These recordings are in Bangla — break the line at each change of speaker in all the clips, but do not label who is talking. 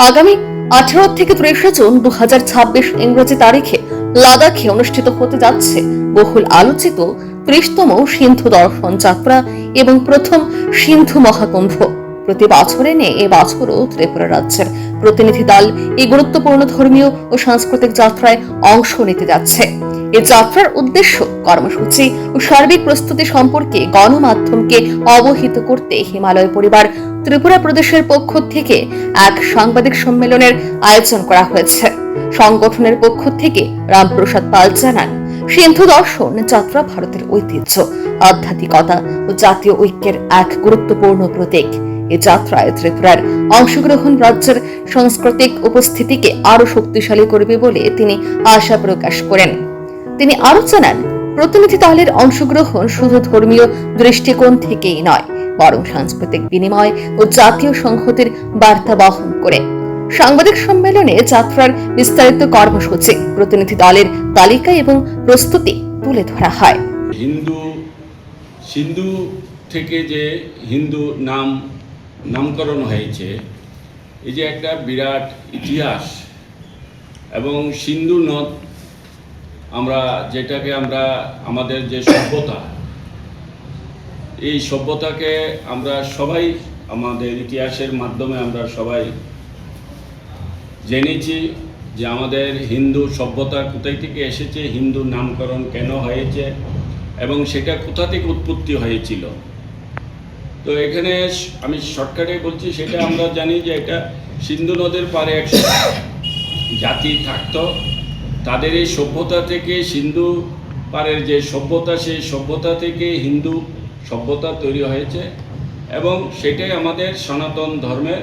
আগামী 18 থেকে 30 জুন 2026 ইংরেজি তারিখে লাদাখে অনুষ্ঠিত হতে যাচ্ছে বহুল আলোচিত 30তম সিন্ধু দর্শন যাত্রা এবং প্রথম সিন্ধু মহাকুম্ভ। প্রতি বছরে নিয়ে এবছরও ত্রিপুরা রাজ্যের প্রতিনিধি দল এই গুরুত্বপূর্ণ ধর্মীয় ও সাংস্কৃতিক যাত্রায় অংশ নিতে যাচ্ছে। এই যাত্রার উদ্দেশ্য কর্মসূচি ও সার্বিক প্রস্তুতি সম্পর্কে গণমাধ্যমকে অবহিত করতে হিমালয় পরিবার ত্রিপুরা প্রদেশের পক্ষ থেকে এক সাংবাদিক সম্মেলনের আয়োজন করা হয়েছে। সংগঠনের পক্ষ থেকে রামপ্রসাদ পাল জানান, সিন্ধু দর্শন যাত্রা ভারতের ঐতিহ্য, আধ্যাত্মিকতা ও জাতীয় ঐক্যের এক গুরুত্বপূর্ণ প্রতীক। এই যাত্রায় ত্রিপুরার অংশগ্রহণ রাজ্যের সাংস্কৃতিক উপস্থিতিকে আরো শক্তিশালী করবে বলে তিনি আশা প্রকাশ করেন। তিনি আরো জানান, প্রতিনিধি দলের অংশগ্রহণ শুধু ধর্মীয় দৃষ্টিকোণ থেকেই নয়, বরং সাংস্কৃতিক বিনিময় ও জাতীয় সংহতির বার্তা বহন করে। সাংবাদিক সম্মেলনে যাত্রার বিস্তারিত কর্মসূচি, প্রতিনিধি দলের তালিকা এবং প্রস্তুতি তুলে ধরা হয়।
সিন্ধু থেকে যে হিন্দু নামকরণ হয়েছে, এই যে একটা বিরাট ইতিহাস, এবং সিন্ধু নদ যেটাকে আমরা আমাদের যে সভ্যতা, এই সভ্যতাকে আমরা সবাই আমাদের ইতিহাসের মাধ্যমে আমরা সবাই জেনেছি যে আমাদের হিন্দু সভ্যতা কোথায় থেকে এসেছে, হিন্দু নামকরণ কেন হয়েছে এবং সেটা কোথা থেকে উৎপত্তি হয়েছিল। তো এখানে আমি শর্টকাটে বলছি, সেটা আমরা জানি যে এটা সিন্ধু নদের পারে এক জাতি থাকতো, তাদের এই সভ্যতা থেকে সিন্ধু পারের যে সভ্যতা, সেই সভ্যতা থেকে হিন্দু সভ্যতা তৈরি হয়েছে, এবং সেটাই আমাদের সনাতন ধর্মের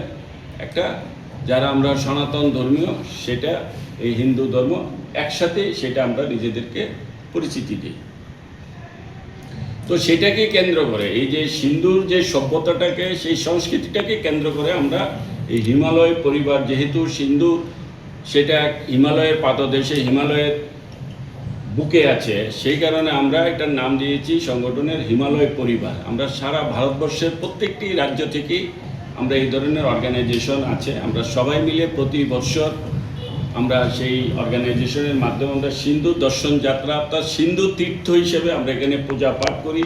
একটা, যারা আমরা সনাতন ধর্মীয়, সেটা এই হিন্দু ধর্ম একসাথে সেটা আমরা নিজেদেরকে পরিচিতি দিই। তো সেটাকে কেন্দ্র করে এই যে সিন্ধুর যে সভ্যতাটাকে, সেই সংস্কৃতিটাকে কেন্দ্র করে আমরা এই হিমালয় পরিবার, যেহেতু সিন্ধু সেটা হিমালয়ের পাদদেশে, হিমালয়ের বুকে আছে, সেই কারণে আমরা এটার নাম দিয়েছি সংগঠনের হিমালয় পরিবার। আমরা সারা ভারতবর্ষের প্রত্যেকটি রাজ্য থেকেই আমরা এই ধরনের অর্গানাইজেশন আছে, আমরা সবাই মিলে প্রতি বছর আমরা সেই অর্গানাইজেশনের মাধ্যমে আমরা সিন্ধু দর্শন যাত্রা অর্থাৎ সিন্ধু তীর্থ হিসেবে আমরা এখানে পূজা পাঠ করি।